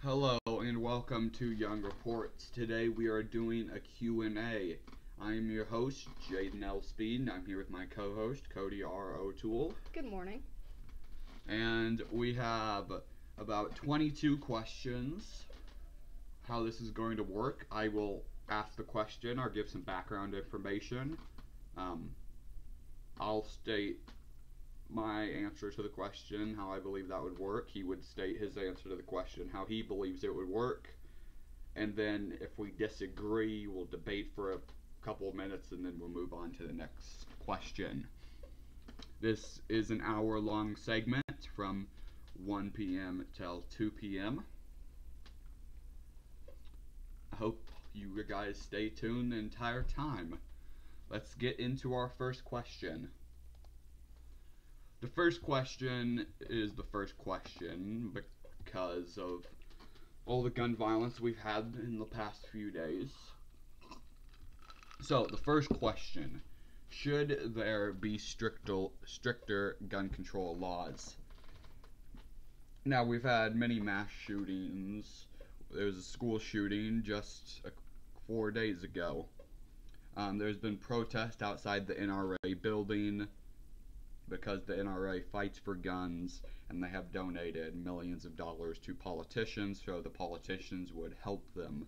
Hello and welcome to Young Reports. Today we are doing a Q&A. I am your host, Jayden L. Speed, and I'm here with my co-host, Cody R. O'Toole. Good morning. And we have about 22 questions. How this is going to work, I will ask the question or give some background information. Um, I'll state my answer to the question, how I believe that would work. He would state his answer to the question, how he believes it would work. And then if we disagree, we'll debate for a couple of minutes and then we'll move on to the next question. This is an hour-long segment from 1 p.m. till 2 p.m. I hope you guys stay tuned the entire time. Let's get into our first question. The first question is the first question because of all the gun violence we've had in the past few days. So, the first question: should there be stricter gun control laws? Now, we've had many mass shootings. There was a school shooting just 4 days ago. There's been protests outside the NRA building because the NRA fights for guns and they have donated millions of dollars to politicians so the politicians would help them.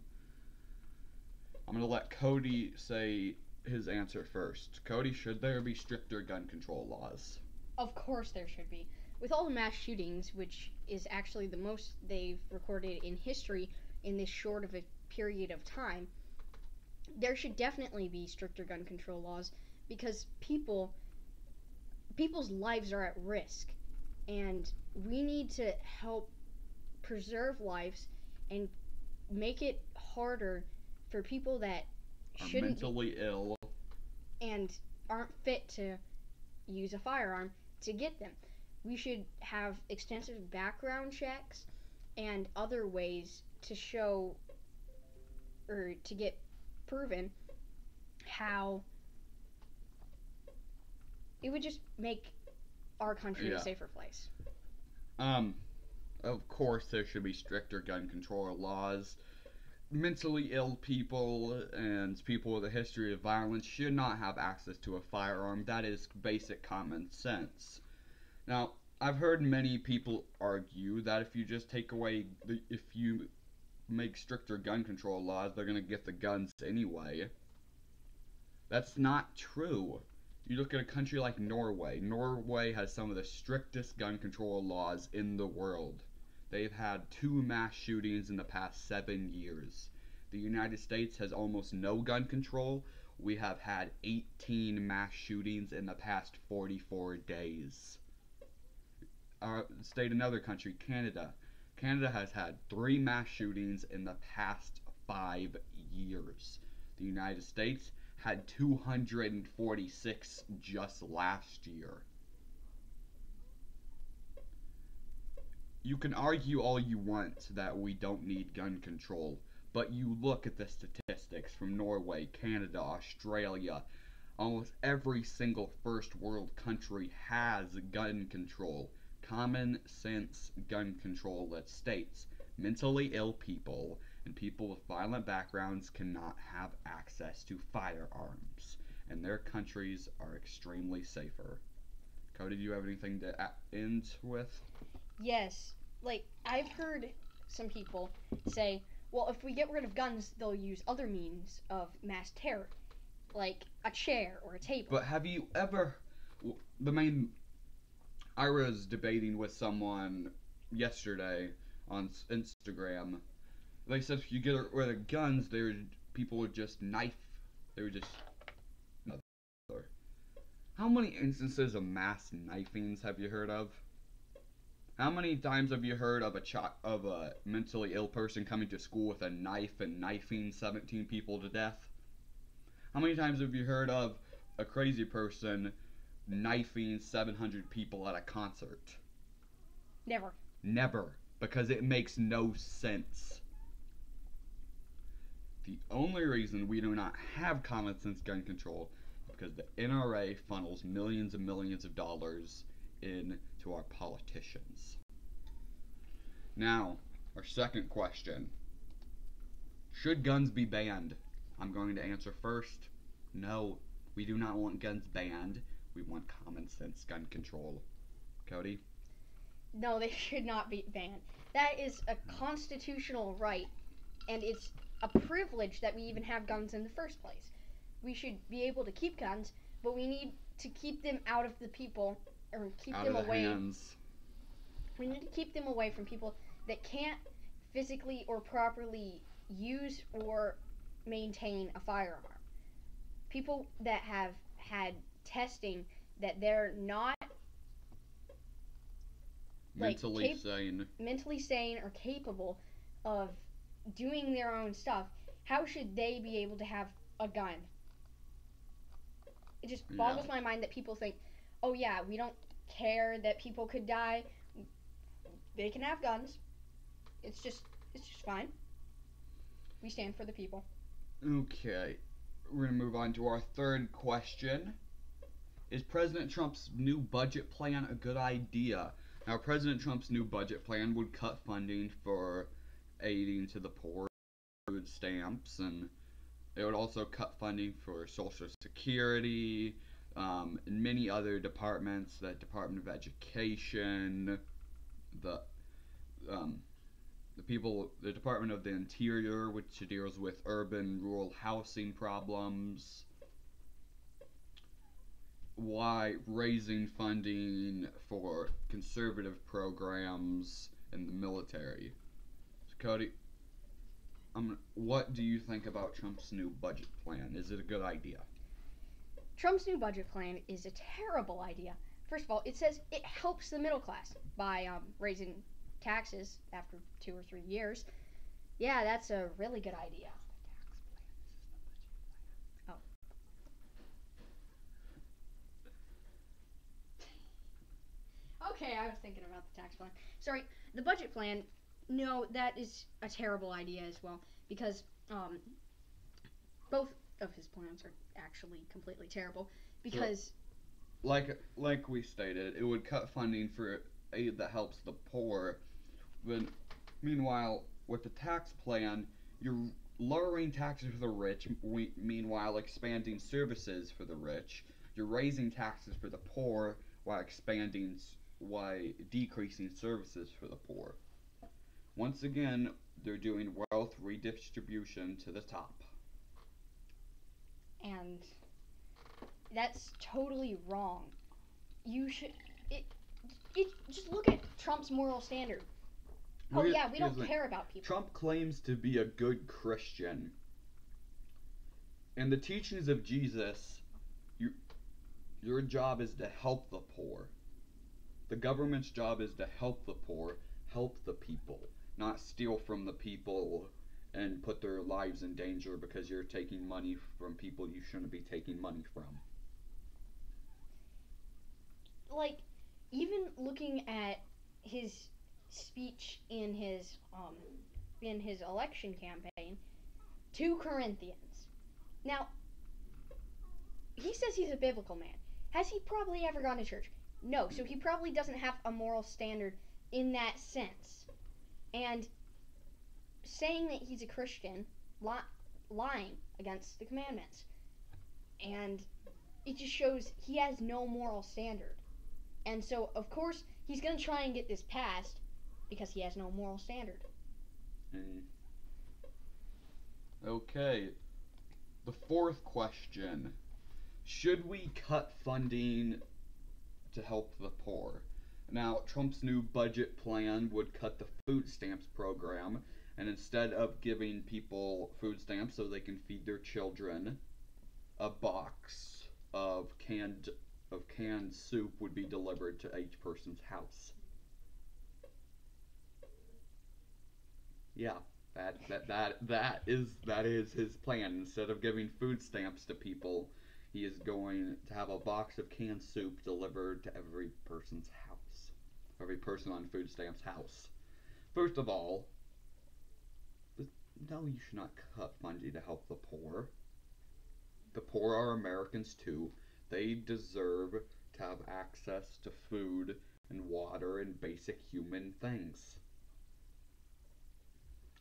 I'm going to let Cody say his answer first. Cody, should there be stricter gun control laws? Of course there should be. With all the mass shootings, which is actually the most they've recorded in history in this short of a period of time, there should definitely be stricter gun control laws because people's lives are at risk, and we need to help preserve lives and make it harder for people that Are shouldn't mentally ill. and aren't fit to use a firearm to get them. We should have extensive background checks and other ways to show or to get proven how it would just make our country Yeah. a safer place. Of course there should be stricter gun control laws. Mentally ill people and people with a history of violence should not have access to a firearm. That is basic common sense. Now, I've heard many people argue that if you just if you make stricter gun control laws, they're going to get the guns anyway. That's not true. You look at a country like Norway. Norway has some of the strictest gun control laws in the world. They've had 2 mass shootings in the past 7 years. The United States has almost no gun control. We have had 18 mass shootings in the past 44 days. State another country, Canada. Canada has had 3 mass shootings in the past 5 years. The United States had 246 just last year. You can argue all you want that we don't need gun control, but you look at the statistics from Norway, Canada, Australia. Almost every single first world country has gun control. Common sense gun control that states mentally ill people and people with violent backgrounds cannot have access to firearms, and their countries are extremely safer. Cody, do you have anything to end with? Yes, like I've heard some people say, well, if we get rid of guns, they'll use other means of mass terror, like a chair or a table. But have you ever. The main. I was debating with someone yesterday on Instagram. They said if you get rid of guns, people would just knife. They would just. No. How many instances of mass knifings have you heard of? How many times have you heard of a mentally ill person coming to school with a knife and knifing 17 people to death? How many times have you heard of a crazy person knifing 700 people at a concert? Never. Never, because it makes no sense. The only reason we do not have common sense gun control is because the NRA funnels millions and millions of dollars into our politicians. Now, Our second question: should guns be banned? I'm going to answer first. No, we do not want guns banned. We want common sense gun control. Cody? No, they should not be banned. That is a constitutional right, and it's a privilege that we even have guns in the first place. We should be able to keep guns, but we need to keep them out of the people, or keep Out them of the away. hands. We need to keep them away from people that can't physically or properly use or maintain a firearm. People that have had testing that they're not Mentally sane. mentally sane or capable of doing their own stuff, how should they be able to have a gun? It just boggles my mind that people think, oh yeah, we don't care that people could die. They can have guns. It's just fine. We stand for the people. Okay. We're going to move on to our third question. Is President Trump's new budget plan a good idea? Now, President Trump's new budget plan would cut funding for aiding to the poor, food stamps, and it would also cut funding for Social Security, and many other departments, the Department of Education, the the Department of the Interior, which deals with urban, rural housing problems. Why raising funding for conservative programs in the military? So Cody, what do you think about Trump's new budget plan? Is it a good idea? Trump's new budget plan is a terrible idea. First of all, it says it helps the middle class by raising taxes after 2 or 3 years. Yeah, that's a really good idea. Oh. Okay, I was thinking about the tax plan. Sorry, the budget plan, no, that is a terrible idea as well, because both of his plans are actually completely terrible, because like we stated, it would cut funding for aid that helps the poor. But meanwhile, with the tax plan, you're lowering taxes for the rich, meanwhile expanding services for the rich. You're raising taxes for the poor while decreasing services for the poor. Once again, they're doing wealth redistribution to the top. And that's totally wrong. You should it just look at Trump's moral standard. Oh yeah, we don't care about people. Trump claims to be a good Christian. In the teachings of Jesus, your job is to help the poor. The government's job is to help the poor, help the people, not steal from the people and put their lives in danger because you're taking money from people you shouldn't be taking money from. Like, even looking at his speech in his election campaign, 2 Corinthians. Now, he says he's a biblical man. Has he probably ever gone to church? No, so he probably doesn't have a moral standard in that sense. And saying that he's a Christian, lying against the commandments. And it just shows he has no moral standard. And so, of course, he's going to try and get this passed because he has no moral standard. Okay. The fourth question. Should we cut funding to help the poor? Now, Trump's new budget plan would cut the food stamps program, and instead of giving people food stamps so they can feed their children, a box of canned soup would be delivered to each person's house. Yeah, that is his plan. Instead of giving food stamps to people, he is going to have a box of canned soup delivered to every person's house. Every person on food stamps' house. First of all, no, you should not cut funding to help the poor. The poor are Americans too. They deserve to have access to food and water and basic human things.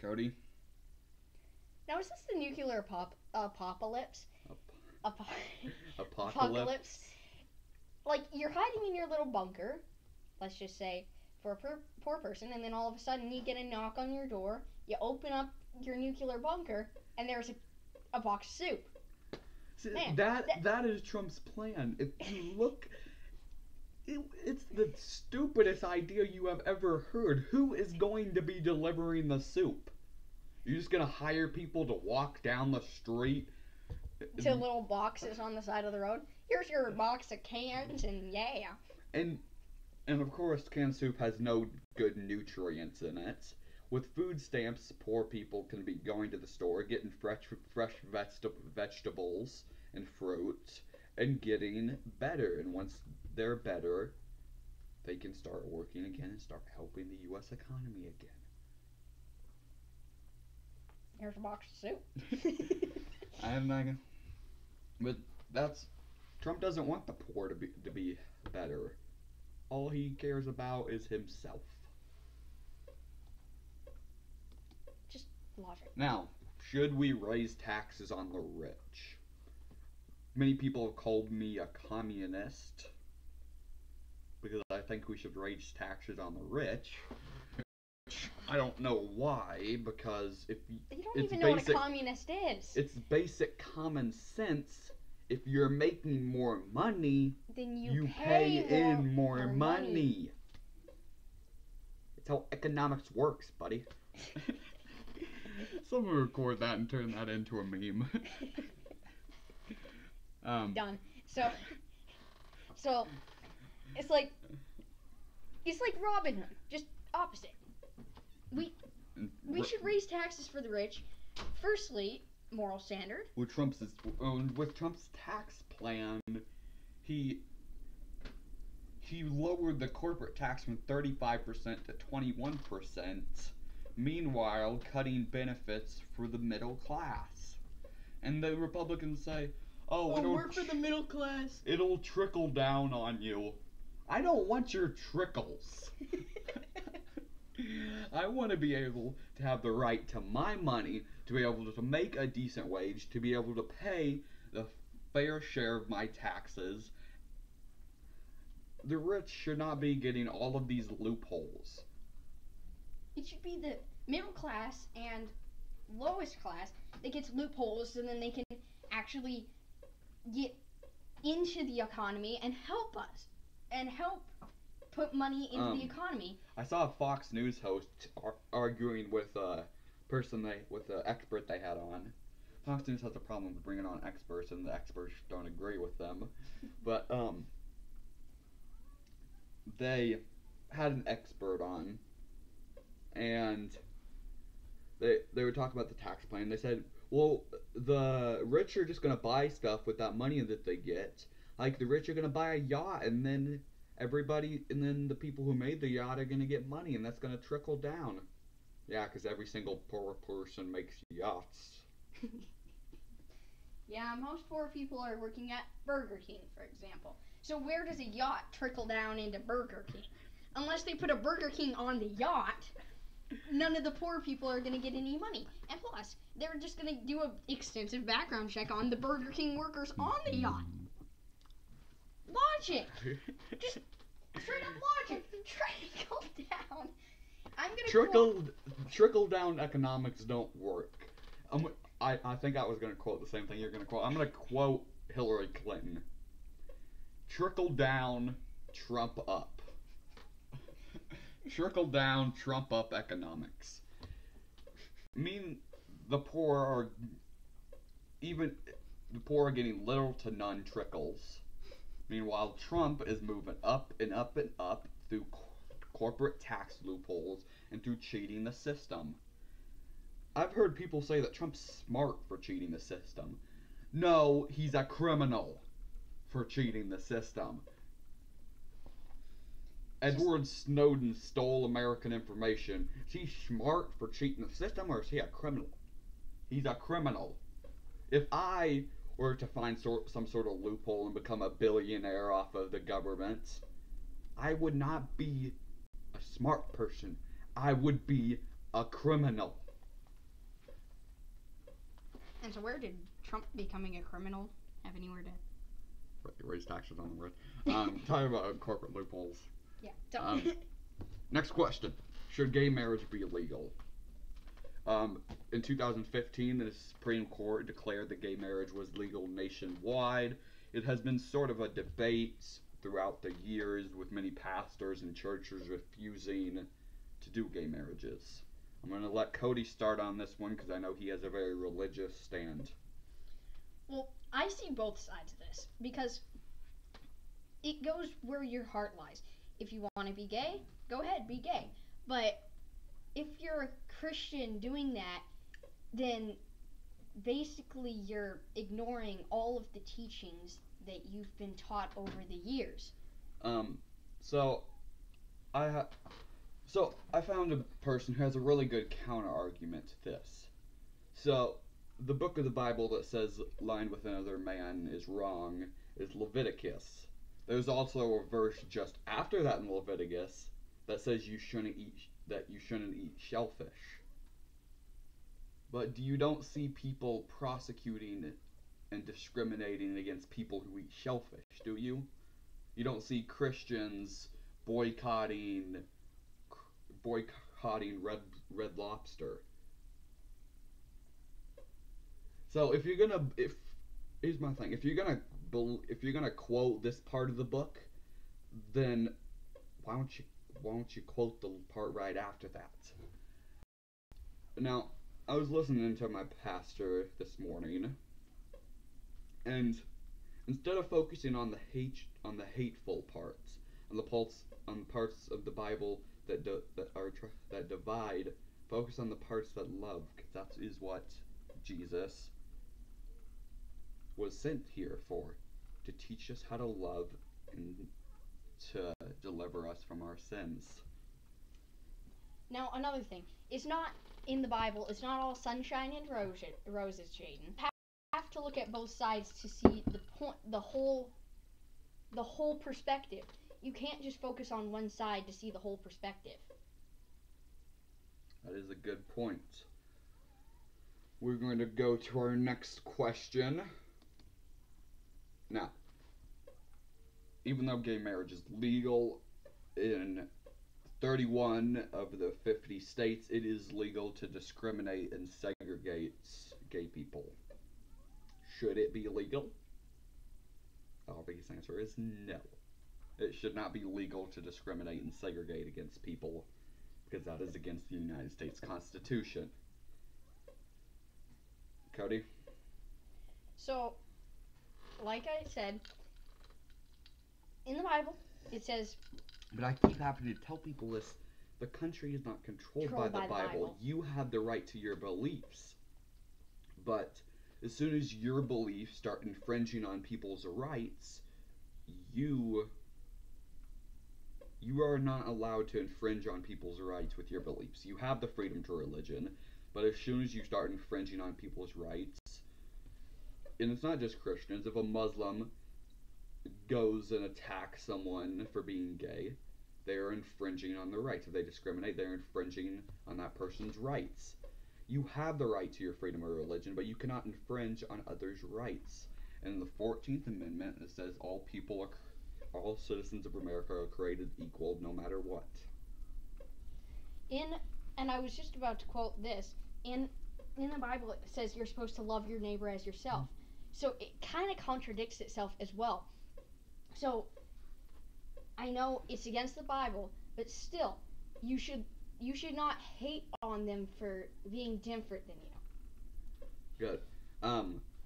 Cody? Now, is this the nuclear apocalypse? Apo- Apocalypse? Like, you're hiding in your little bunker, let's just say, for a poor person, and then all of a sudden you get a knock on your door, you open up your nuclear bunker, and there's a box of soup. See, Man, that is Trump's plan. If you look, it's the stupidest idea you have ever heard. Who is going to be delivering the soup? You're just gonna hire people to walk down the street to little boxes on the side of the road. Here's your box of cans, and yeah. And of course, canned soup has no good nutrients in it. With food stamps, poor people can be going to the store, getting fresh vegetables and fruit, and getting better. And once they're better, they can start working again and start helping the U.S. economy again. Here's a box of soup. I'm not gonna. But Trump doesn't want the poor to be better. All he cares about is himself. Just logic. Now, should we raise taxes on the rich? Many people have called me a communist because I think we should raise taxes on the rich. I don't know why, because if you don't even know what a communist is. It's basic common sense. If you're making more money, then you pay in more money. It's how economics works, buddy. Someone record that and turn that into a meme. Done. So it's like Robin Hood, just opposite. We should raise taxes for the rich. Firstly, moral standard. With Trump's tax plan, he lowered the corporate tax from 35% to 21%, meanwhile cutting benefits for the middle class. And the Republicans say, "Oh, it'll work for the middle class. It'll trickle down on you." I don't want your trickles. I want to be able to have the right to my money, to be able to make a decent wage, to be able to pay the fair share of my taxes. The rich should not be getting all of these loopholes. It should be the middle class and lowest class that gets loopholes, and then they can actually get into the economy and help us and help put money into the economy. I saw a Fox News host arguing with the expert they had on. Fox News has a problem with bringing on experts, and the experts don't agree with them. But they had an expert on, and they were talking about the tax plan. They said, well, the rich are just gonna buy stuff with that money that they get. Like, the rich are gonna buy a yacht, and then the people who made the yacht are gonna get money, and that's gonna trickle down. Yeah, because every single poor person makes yachts. Yeah, most poor people are working at Burger King, for example. So where does a yacht trickle down into Burger King? Unless they put a Burger King on the yacht, none of the poor people are going to get any money. And plus, they're just going to do an extensive background check on the Burger King workers on the yacht. Logic! Just straight up logic! Trickle down. I'm gonna trickle down economics don't work. I think I was gonna quote the same thing you're gonna quote. I'm gonna quote Hillary Clinton. Trickle down, Trump up. Trickle down, Trump up economics. I mean, the poor are getting little to none trickles. Meanwhile, Trump is moving up and up and up through corporate tax loopholes and through cheating the system. I've heard people say that Trump's smart for cheating the system. No, he's a criminal for cheating the system. Edward Snowden stole American information. Is he smart for cheating the system, or is he a criminal? He's a criminal. If I were to find some sort of loophole and become a billionaire off of the government, I would not be a smart person. I would be a criminal. And so where did Trump becoming a criminal have anywhere to... Raise taxes on the rich. Talking about corporate loopholes. Yeah. Next question. Should gay marriage be illegal? In 2015, the Supreme Court declared that gay marriage was legal nationwide. It has been sort of a debate throughout the years, with many pastors and churches refusing to do gay marriages. I'm going to let Cody start on this one because I know he has a very religious stand. Well, I see both sides of this because it goes where your heart lies. If you want to be gay, go ahead, be gay. But if you're a Christian doing that, then basically you're ignoring all of the teachings that you've been taught over the years. So I found a person who has a really good counter argument to this. So the book of the Bible that says lying with another man is wrong is Leviticus. There's also a verse just after that in Leviticus that says you shouldn't eat shellfish. But you don't see people prosecuting and discriminating against people who eat shellfish, do you? You don't see Christians boycotting red lobster. So here's my thing. If you're gonna quote this part of the book, then why don't you quote the part right after that? Now, I was listening to my pastor this morning, and instead of focusing on the hateful parts, on the parts of the Bible that divide, focus on the parts that love, because that is what Jesus was sent here for, to teach us how to love and to deliver us from our sins. Now, another thing, it's not in the Bible, it's not all sunshine and roses, Jayden. You have to look at both sides to see the whole perspective. You can't just focus on one side to see the whole perspective. That is a good point. We're going to go to our next question. Now, even though gay marriage is legal in 31 of the 50 states, it is legal to discriminate and segregate gay people. Should it be legal? The obvious answer is no. It should not be legal to discriminate and segregate against people, because that is against the United States Constitution. Cody? So, like I said, in the Bible, it says... But I keep having to tell people this. The country is not controlled by the Bible. You have the right to your beliefs. But as soon as your beliefs start infringing on people's rights, you are not allowed to infringe on people's rights with your beliefs. You have the freedom to religion, but as soon as you start infringing on people's rights, and it's not just Christians, if a Muslim goes and attacks someone for being gay, they are infringing on their rights. If they discriminate, they're infringing on that person's rights. You have the right to your freedom of religion, but you cannot infringe on others' rights. And in the 14th Amendment, it says all citizens of America are created equal no matter what. And I was just about to quote this, in the Bible it says you're supposed to love your neighbor as yourself. So it kind of contradicts itself as well. So I know it's against the Bible, but still, you should not hate on them for being different than you. Good.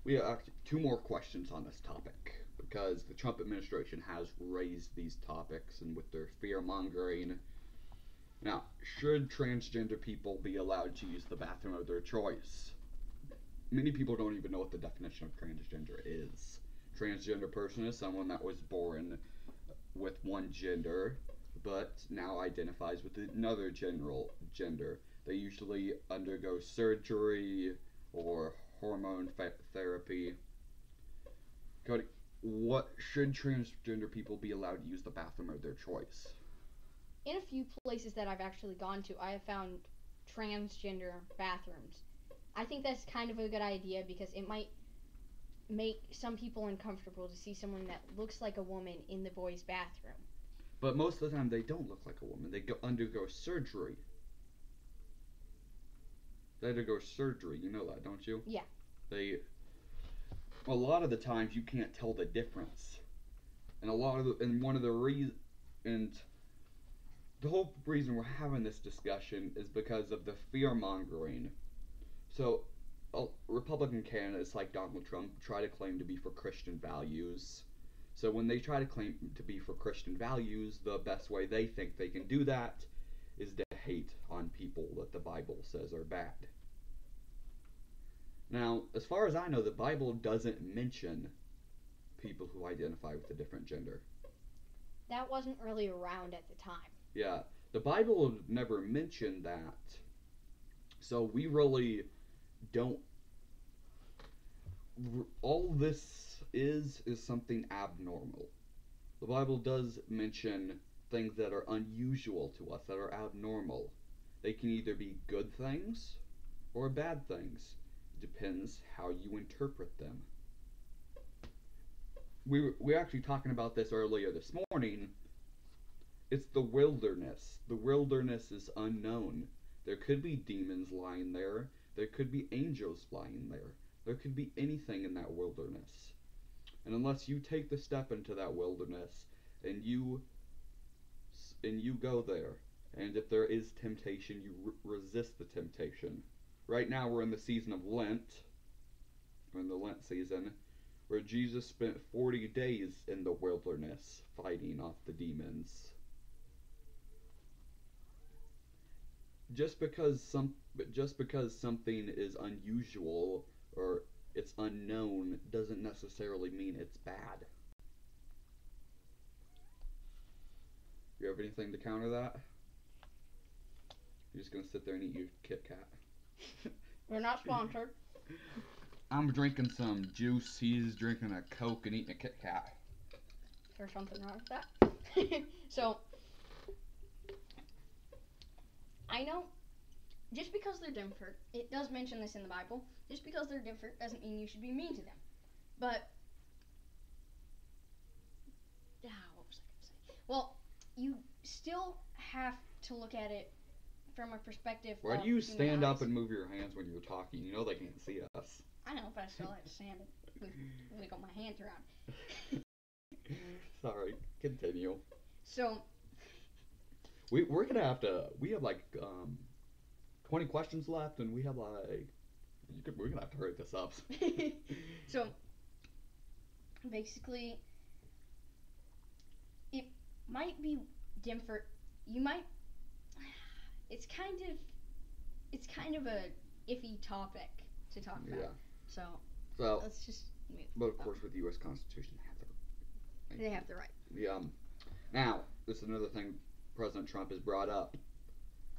We have actually 2 more questions on this topic, because the Trump administration has raised these topics, and with their fear-mongering. Now, should transgender people be allowed to use the bathroom of their choice? Many people don't even know what the definition of transgender is. Transgender person is someone that was born with one gender, but now identifies with another gender. They usually undergo surgery or hormone therapy. Cody, what should transgender people be allowed to use the bathroom of their choice? In a few places that I've actually gone to, I have found transgender bathrooms. I think that's kind of a good idea because it might make some people uncomfortable to see someone that looks like a woman in the boys' bathroom. But most of the time, they don't look like a woman. They undergo surgery. They undergo surgery. You know that, don't you? Yeah. They. A lot of the times, you can't tell the difference, and one of the and the whole reason we're having this discussion is because of the fear mongering. So, Republican candidates like Donald Trump try to claim to be for Christian values. So when they try to claim to be for Christian values, the best way they think they can do that is to hate on people that the Bible says are bad. Now, as far as I know, the Bible doesn't mention people who identify with a different gender. That wasn't really around at the time. Yeah, the Bible never mentioned that. So we really don't. All this is something abnormal. The Bible does mention things that are unusual to us, that are abnormal. They can either be good things or bad things. It depends how you interpret them. We were actually talking about this earlier this morning. It's the wilderness. The wilderness is unknown. There could be demons lying there. There could be angels flying there. There could be anything in that wilderness. And unless you take the step into that wilderness and you go there, and if there is temptation, you resist the temptation. Right now we're in the season of Lent. We're in the Lent season where Jesus spent 40 days in the wilderness fighting off the demons. Just because something is unusual or it's unknown doesn't necessarily mean it's bad. You have anything to counter that? You're just gonna sit there and eat your Kit Kat. We're not sponsored. I'm drinking some juice. He's drinking a Coke and eating a Kit Kat. There's something wrong with that. So, I know, just because they're different, it does mention this in the Bible, just because they're different doesn't mean you should be mean to them. But, what was I going to say? Well, you still have to look at it from a perspective Why of do you human stand eyes. up and move your hands when you're talking? You know they can't see us. I know, but I still have to stand and wiggle my hands around. Sorry, continue. So, we're gonna have to. We have like 20 questions left, and we have like. We're gonna have to hurry this up. So, basically, it might be different. You might. It's kind of a iffy topic to talk about. Yeah. So let's just move. But of course, with the U.S. Constitution, they have the right. Yeah. Now, this is another thing President Trump has brought up.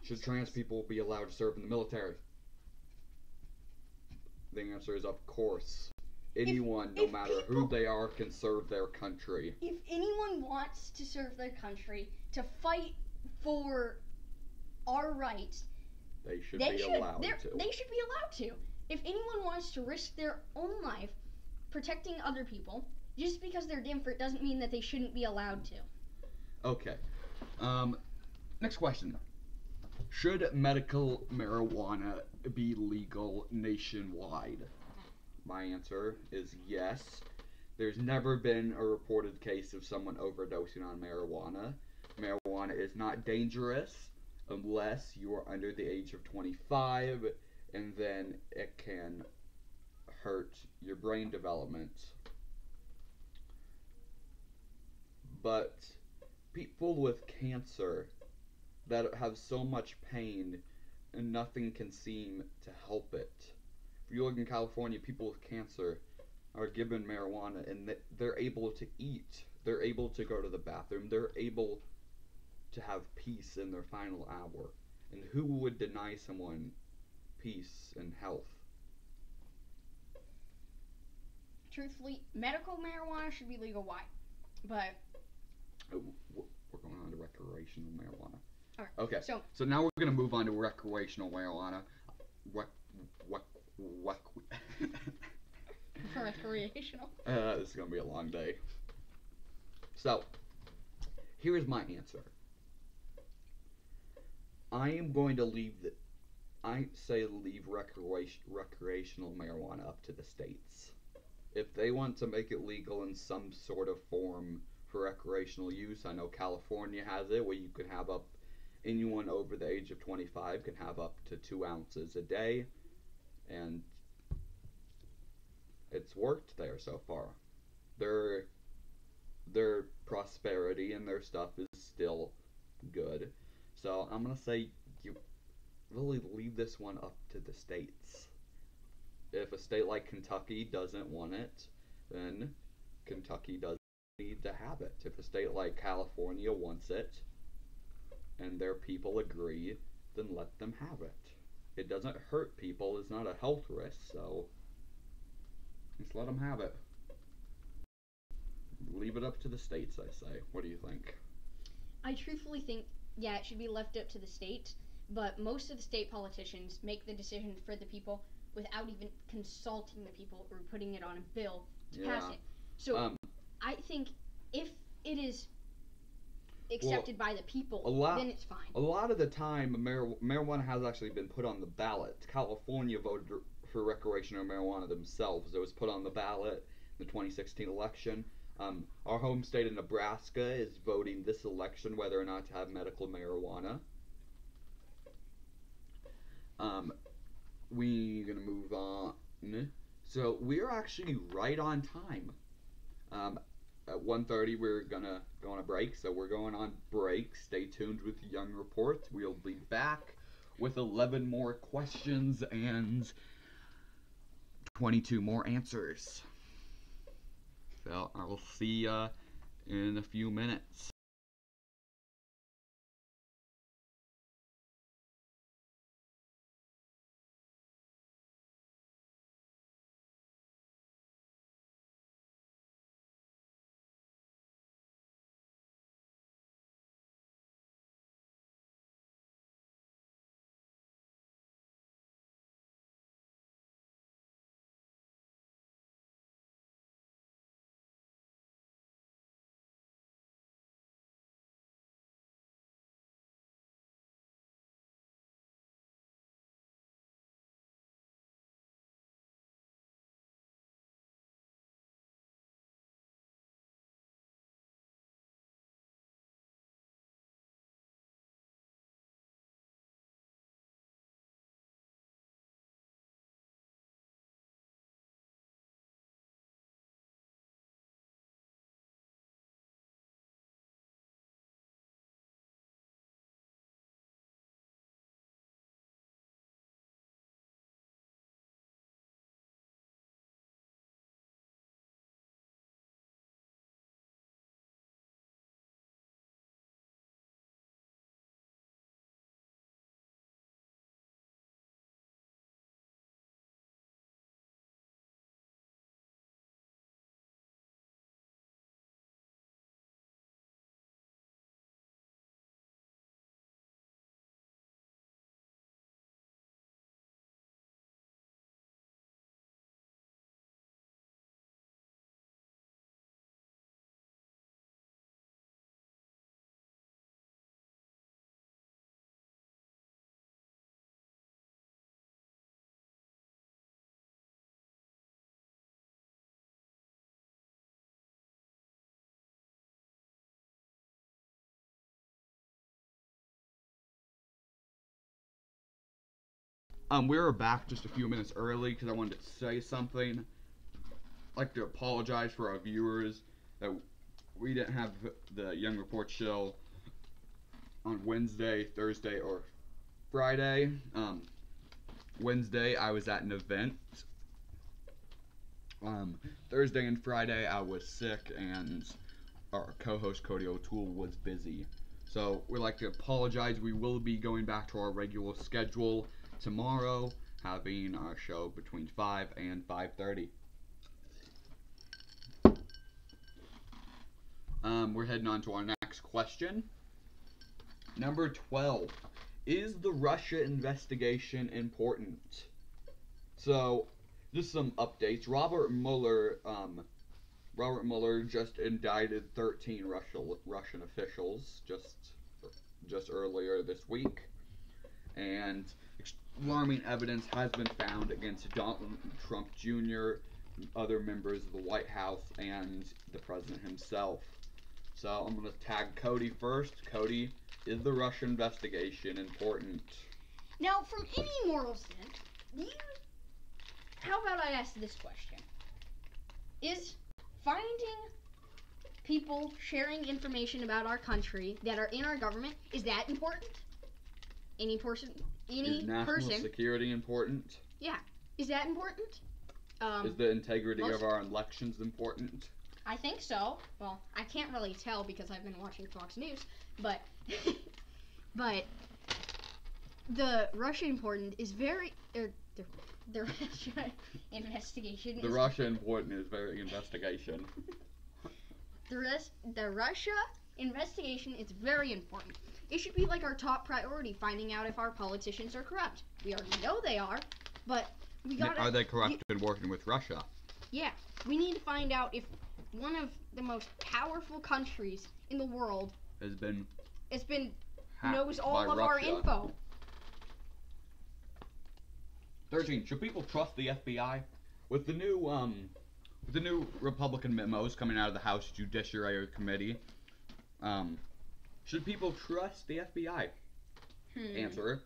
Should trans people be allowed to serve in the military? The answer is, of course. Anyone, no matter who they are, can serve their country. If anyone wants to serve their country, to fight for our rights, they should be allowed to. They should be allowed to. If anyone wants to risk their own life protecting other people, just because they're different doesn't mean that they shouldn't be allowed to. Okay. Next question. Should medical marijuana be legal nationwide? My answer is yes. There's never been a reported case of someone overdosing on marijuana. Marijuana is not dangerous unless you are under the age of 25, and then it can hurt your brain development. But people with cancer that have so much pain and nothing can seem to help it. If you look in California, people with cancer are given marijuana and they're able to eat. They're able to go to the bathroom. They're able to have peace in their final hour. And who would deny someone peace and health? Truthfully, medical marijuana should be legal wide. But we're going on to recreational marijuana. Alright, okay, so now we're going to move on to recreational marijuana. recreational. This is going to be a long day. So, here's my answer. I am going to leave recreational marijuana up to the states. If they want to make it legal in some sort of form for recreational use, I know California has it, where you can have anyone over the age of 25 can have up to 2 ounces a day, and it's worked there so far. Their prosperity and their stuff is still good. So I'm gonna say you really leave this one up to the states. If a state like Kentucky doesn't want it, then Kentucky doesn't need to have it. If a state like California wants it, and their people agree, then let them have it. It doesn't hurt people, it's not a health risk, so just let them have it. Leave it up to the states, I say. What do you think? I truthfully think, yeah, it should be left up to the states, but most of the state politicians make the decision for the people without even consulting the people or putting it on a bill to pass it. So I think if it is accepted by the people, then it's fine. A lot of the time, marijuana has actually been put on the ballot. California voted for recreational marijuana themselves. It was put on the ballot in the 2016 election. Our home state of Nebraska is voting this election whether or not to have medical marijuana. We're gonna move on. So we're actually right on time. At 1:30 we're gonna go on a break, so we're going on break. Stay tuned with Young Reports. We'll be back with 11 more questions and 22 more answers. So I'll see ya in a few minutes. We were back just a few minutes early because I wanted to say something. I'd like to apologize for our viewers that we didn't have the Young Report show on Wednesday, Thursday, or Friday. Wednesday I was at an event. Thursday and Friday I was sick and our co-host Cody O'Toole was busy. So we'd like to apologize. We will be going back to our regular schedule tomorrow, having our show between 5 and 5:30. We're heading on to our next question. Number 12. Is the Russia investigation important? So, Just some updates. Robert Mueller just indicted 13 Russian officials just earlier this week, and alarming evidence has been found against Donald Trump Jr., other members of the White House, and the president himself. So I'm going to tag Cody first. Cody, is the Russia investigation important? Now, from any moral sense, how about I ask this question? Is finding people sharing information about our country that are in our government, is that important? Is national security important? Yeah. Is that important? Is the integrity of our elections important? I think so. Well, I can't really tell because I've been watching Fox News, but the Russia important is very the Russia investigation. The Russia important is very investigation. The Russia investigation is very important. It should be like our top priority, finding out if our politicians are corrupt. We already know they are, but we gotta... Are they corrupt in working with Russia? Yeah. We need to find out if one of the most powerful countries in the world knows all of our info. 13. Should people trust the FBI? With the new Republican memos coming out of the House Judiciary Committee, should people trust the FBI? Answer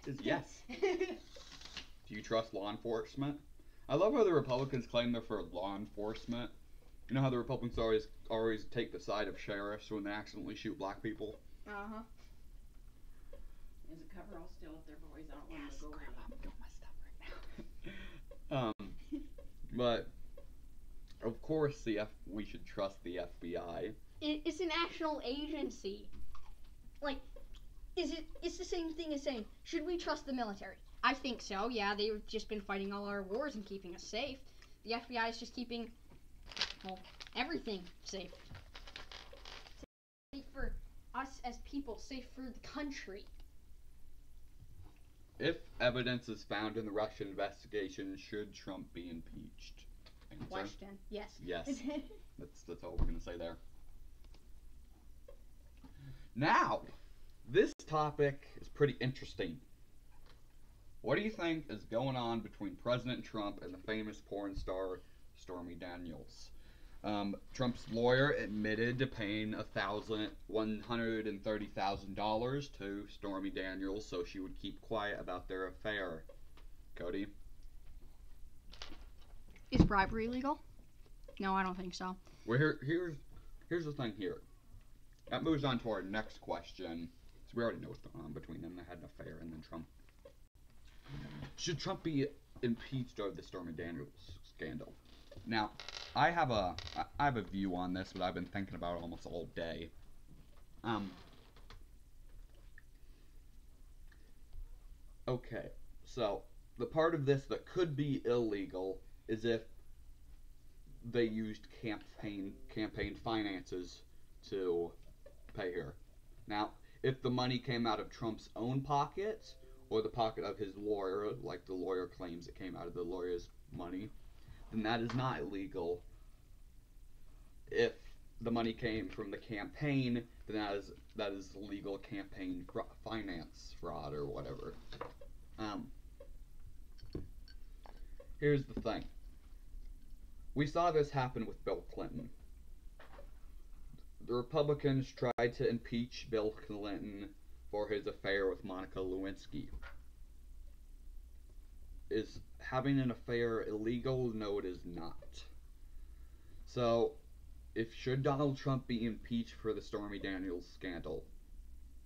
is yes. Do you trust law enforcement? I love how the Republicans claim they're for law enforcement. You know how the Republicans always take the side of sheriffs when they accidentally shoot black people? Uh-huh. Is the coverall still up there, boys? I don't want to go over it. I'm doing my stuff right now. But of course we should trust the FBI. It's a national agency. Like, it's the same thing as saying, should we trust the military? I think so, yeah. They've just been fighting all our wars and keeping us safe. The FBI is just keeping, well, everything safe. Safe for us as people, safe for the country. If evidence is found in the Russian investigation, should Trump be impeached? Answer? Question, yes. Yes. That's all we're going to say there. Now, this topic is pretty interesting. What do you think is going on between President Trump and the famous porn star Stormy Daniels? Trump's lawyer admitted to paying $130,000 to Stormy Daniels so she would keep quiet about their affair. Cody? Is bribery legal? No, I don't think so. Well, here's the thing here. That moves on to our next question. So we already know what's going on between them. They had an affair, and then Trump. Should Trump be impeached over the Stormy Daniels scandal? Now, I have a view on this, but I've been thinking about it almost all day. Okay, so the part of this that could be illegal is if they used campaign finances to pay her. Now, if the money came out of Trump's own pocket or the pocket of his lawyer, like the lawyer claims it came out of the lawyer's money, then that is not illegal. If the money came from the campaign, then that is legal campaign finance fraud or whatever. Here's the thing. We saw this happen with Bill Clinton. The Republicans tried to impeach Bill Clinton for his affair with Monica Lewinsky. Is having an affair illegal? No, it is not. So, should Donald Trump be impeached for the Stormy Daniels scandal?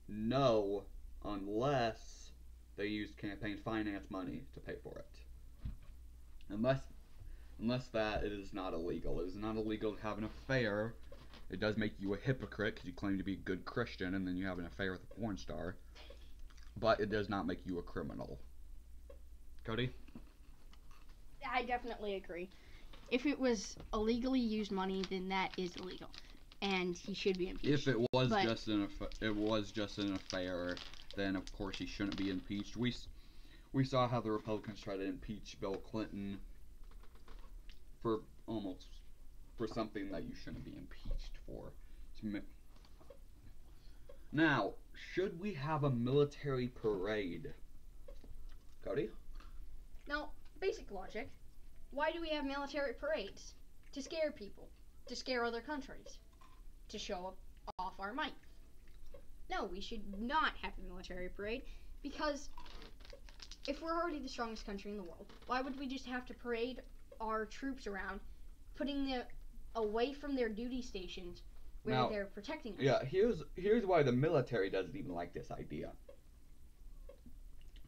No, unless they used campaign finance money to pay for it. Unless that, it is not illegal. It is not illegal to have an affair. It does make you a hypocrite because you claim to be a good Christian and then you have an affair with a porn star. But it does not make you a criminal. Cody? I definitely agree. If it was illegally used money, then that is illegal, and he should be impeached. If it was just an affair, then of course he shouldn't be impeached. We saw how the Republicans tried to impeach Bill Clinton for almost for something that you shouldn't be impeached for. Now, should we have a military parade? Cody? Now, basic logic. Why do we have military parades? To scare people. To scare other countries. To show off our might. No, we should not have a military parade because if we're already the strongest country in the world, why would we just have to parade our troops around, putting them away from their duty stations where Now, they're protecting us? Yeah, here's why the military doesn't even like this idea.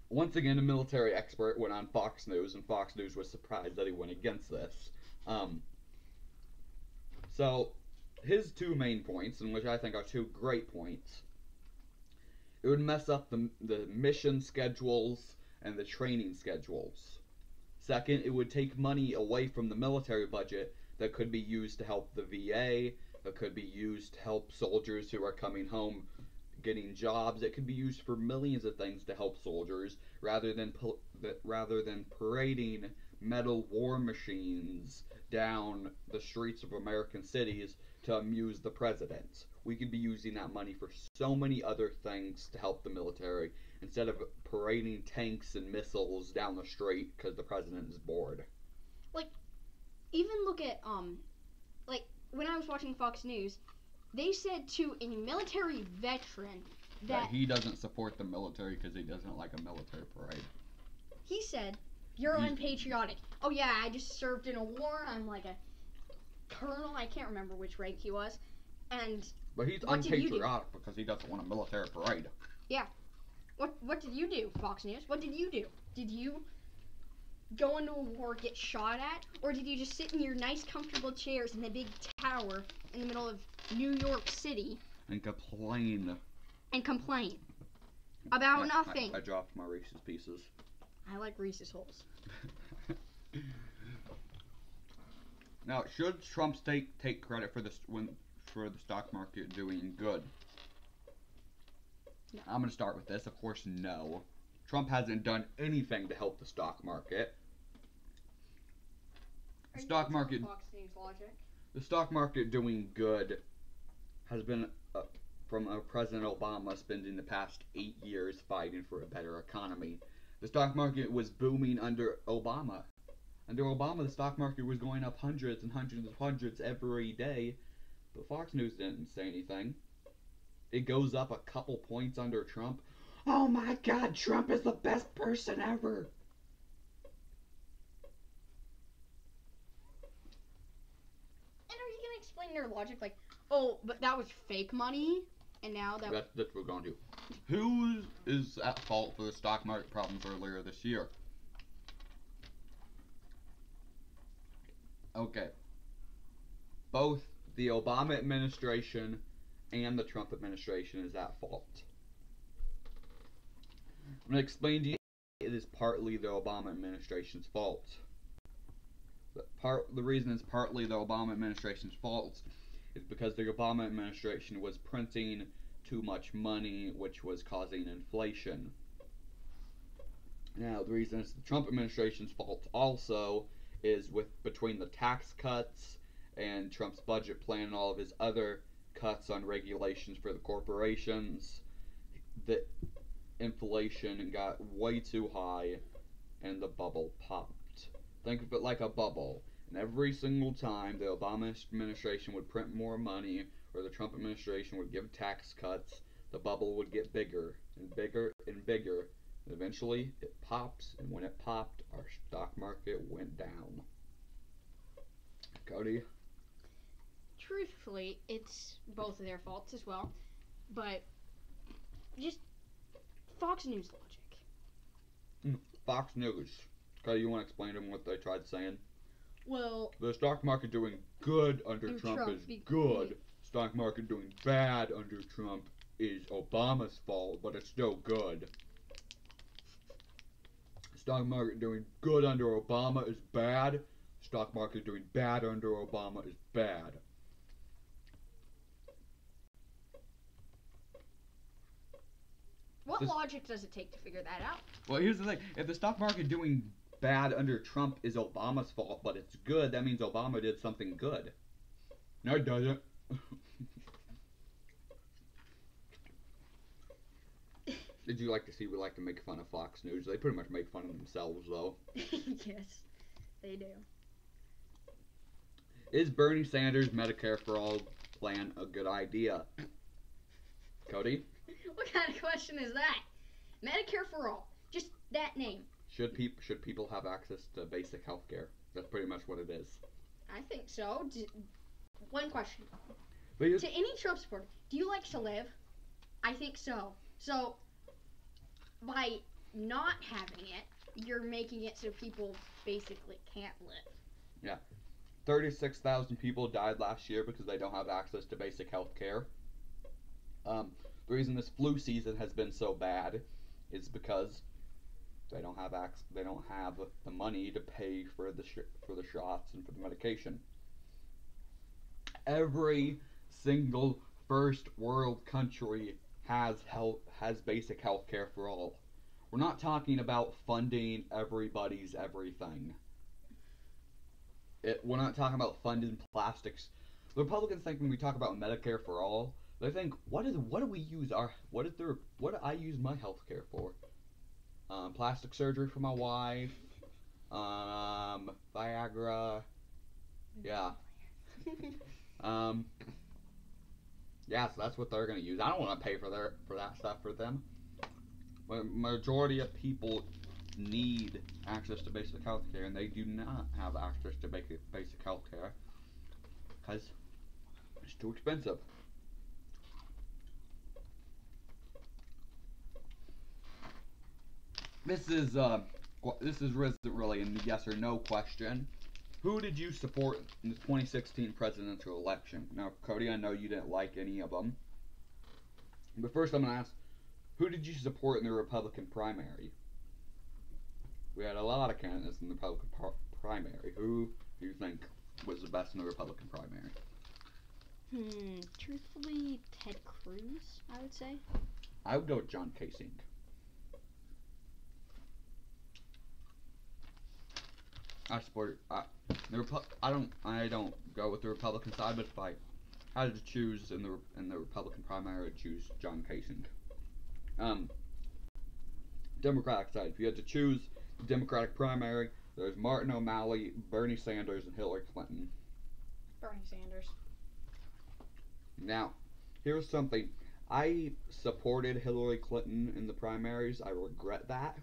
Once again, a military expert went on Fox News, and Fox News was surprised that he went against this. So, his two main points, and which I think are two great points, it would mess up the mission schedules and the training schedules. Second, it would take money away from the military budget that could be used to help the VA, that could be used to help soldiers who are coming home getting jobs. It could be used for millions of things to help soldiers rather than parading metal war machines down the streets of American cities to amuse the president. We could be using that money for so many other things to help the military instead of parading tanks and missiles down the street because the president is bored. Like, even look at like when I was watching Fox News, they said to a military veteran that he doesn't support the military because he doesn't like a military parade. He said, "You're unpatriotic." Oh yeah, I just served in a war. I'm like a colonel. I can't remember which rank he was. But he's unpatriotic because he doesn't want a military parade. Yeah. What did you do, Fox News? What did you do? Did you go into a war, get shot at, or did you just sit in your nice, comfortable chairs in the big tower in the middle of New York City and complain? About nothing. I dropped my Reese's Pieces. I like Reese's Holes. Now, should Trump take credit for for the stock market doing good? No. I'm going to start with this. Of course, no. Trump hasn't done anything to help the stock market. The stock market. Fox News logic. The stock market doing good has been from President Obama spending the past 8 years fighting for a better economy. The stock market was booming under Obama. Under Obama, the stock market was going up hundreds and hundreds and hundreds every day, but Fox News didn't say anything. It goes up a couple points under Trump. Oh my God, Trump is the best person ever. And are you going to explain their logic like, oh, but that was fake money, and now that... That's what we're going to do. Who is at fault for the stock market problems earlier this year? Okay. Both the Obama administration and the Trump administration is at fault. I'm going to explain to you it is partly the Obama administration's fault. The reason it's partly the Obama administration's fault is because the Obama administration was printing too much money, which was causing inflation. Now, the reason it's the Trump administration's fault also is between the tax cuts and Trump's budget plan and all of his other cuts on regulations for the corporations, the inflation got way too high and the bubble popped. Think of it like a bubble. And every single time the Obama administration would print more money or the Trump administration would give tax cuts, the bubble would get bigger and bigger and bigger. And eventually it pops, and when it popped, our stock market went down. Cody? Truthfully, it's both of their faults as well, but just Fox News logic. Fox News. Cody, you want to explain to them what they tried saying? Well, the stock market doing good under Trump is good. Stock market doing bad under Trump is Obama's fault, but it's still good. Stock market doing good under Obama is bad. Stock market doing bad under Obama is bad. What logic does it take to figure that out? Well, here's the thing. If the stock market doing bad under Trump is Obama's fault, but it's good, that means Obama did something good. No, it doesn't. Did you like to see we like to make fun of Fox News? They pretty much make fun of themselves, though. Yes, they do. Is Bernie Sanders' Medicare for All plan a good idea? Cody? What kind of question is that? Medicare for all. Just that name. Should people have access to basic health care? That's pretty much what it is. I think so. One question. But To any Trump supporter, do you like to live? I think so. So, by not having it, you're making it so people basically can't live. 36,000 people died last year because they don't have access to basic health care. The reason this flu season has been so bad is because they don't have the money to pay for the shots and for the medication. Every single first world country has basic health care for all. We're not talking about funding everybody's everything. We're not talking about funding plastics. The Republicans think when we talk about Medicare for all, they think, what do I use my health care for? Plastic surgery for my wife, Viagra, yeah. Yeah, so that's what they're gonna use. I don't want to pay for that stuff for them. Majority of people need access to basic health care, and they do not have access to basic health care because it's too expensive. This isn't really a yes or no question. Who did you support in the 2016 presidential election? Now, Cody, I know you didn't like any of them, but first I'm gonna ask, who did you support in the Republican primary? We had a lot of candidates in the Republican primary. Who do you think was the best in the Republican primary? Truthfully, Ted Cruz, I would say. I would go with John Kasich. I support. I don't go with the Republican side, but if I had to choose in the Republican primary, I'd choose John Kasich. Democratic side, if you had to choose the Democratic primary, there's Martin O'Malley, Bernie Sanders, and Hillary Clinton. Bernie Sanders. Now, here's something. I supported Hillary Clinton in the primaries. I regret that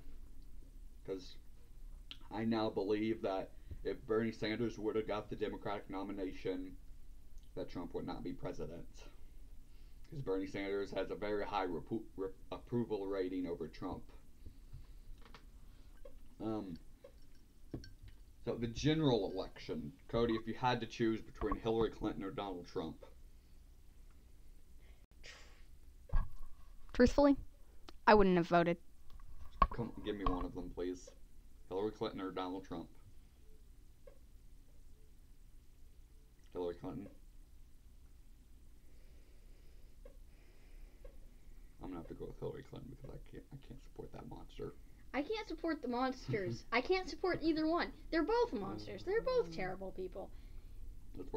because I now believe that if Bernie Sanders would have got the Democratic nomination, that Trump would not be president. Because Bernie Sanders has a very high approval rating over Trump. So the general election, Cody, if you had to choose between Hillary Clinton or Donald Trump. Truthfully, I wouldn't have voted. Come, give me one of them, please. Hillary Clinton or Donald Trump? Hillary Clinton. I'm gonna have to go with Hillary Clinton because I can't support that monster. I can't support the monsters. I can't support either one. They're both monsters. They're both terrible people. That's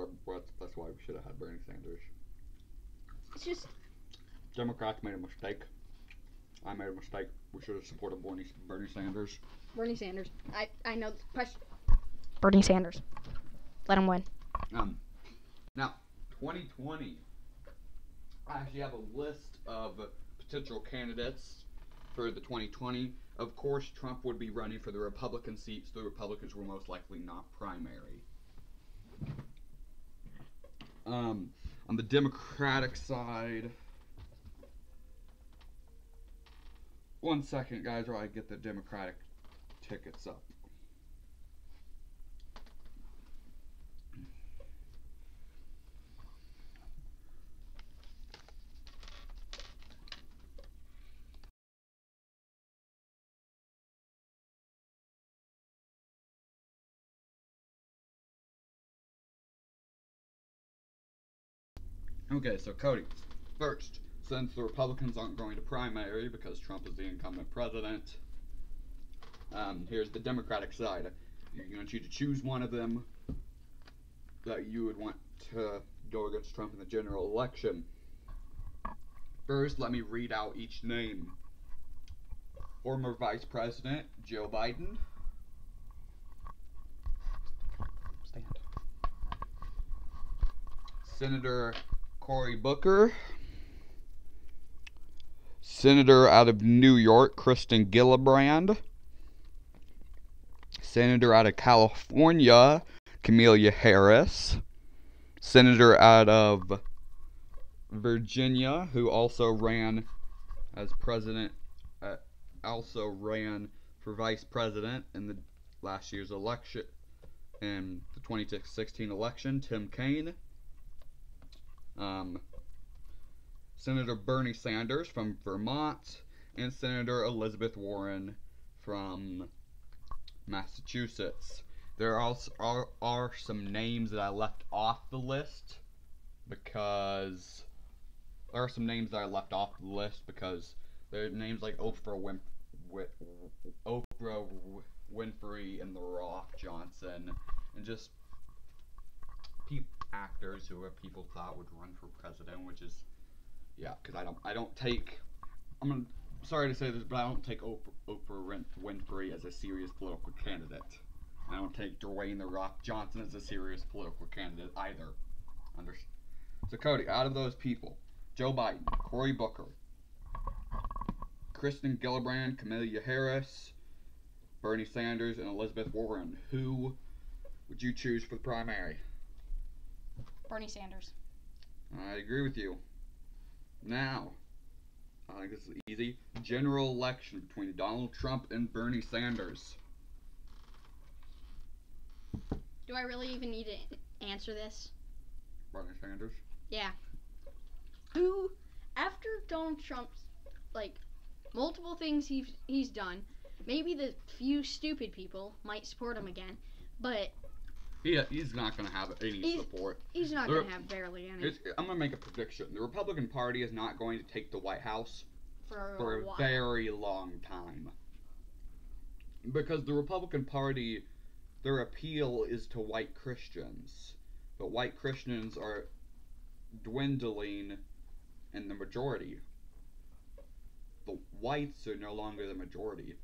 why we should have had Bernie Sanders. It's just Democrats made a mistake. I made a mistake. We should have supported Bernie Sanders. Bernie Sanders. I know the question. Bernie Sanders. Let him win. Now, 2020. I actually have a list of potential candidates for the 2020. Of course, Trump would be running for the Republican seats. The Republicans will most likely not primary. On the Democratic side, one second, guys, while I get the Democratic tickets up. Okay, so Cody, first, since the Republicans aren't going to primary because Trump is the incumbent president, Here's the Democratic side. You want you to choose one of them that you would want to go against Trump in the general election. First, let me read out each name. Former Vice President Joe Biden. Stand. Senator Cory Booker. Senator out of New York, Kristen Gillibrand. Senator out of California, Kamala Harris. Senator out of Virginia, who also ran as president, also ran for vice president in the last year's election, in the 2016 election, Tim Kaine. Senator Bernie Sanders from Vermont, and Senator Elizabeth Warren from Massachusetts. There also are some names that I left off the list because they're names like Oprah Winfrey and The Rock Johnson, and just actors who people thought would run for president, which is because I'm sorry to say this, but I don't take Oprah Winfrey as a serious political candidate. I don't take Dwayne The Rock Johnson as a serious political candidate either. So Cody, out of those people, Joe Biden, Cory Booker, Kristen Gillibrand, Kamala Harris, Bernie Sanders, and Elizabeth Warren, who would you choose for the primary? Bernie Sanders. I agree with you. Now, I think this is easy. General election between Donald Trump and Bernie Sanders. Do I really even need to answer this? Bernie Sanders? Yeah. Who, after Donald Trump's, multiple things he's done, maybe the few stupid people might support him again, but he's not going to have any support. He's not going to have barely any. I'm going to make a prediction. The Republican Party is not going to take the White House for a very long time. Because the Republican Party, their appeal is to white Christians. But white Christians are dwindling in the majority. The whites are no longer the majority.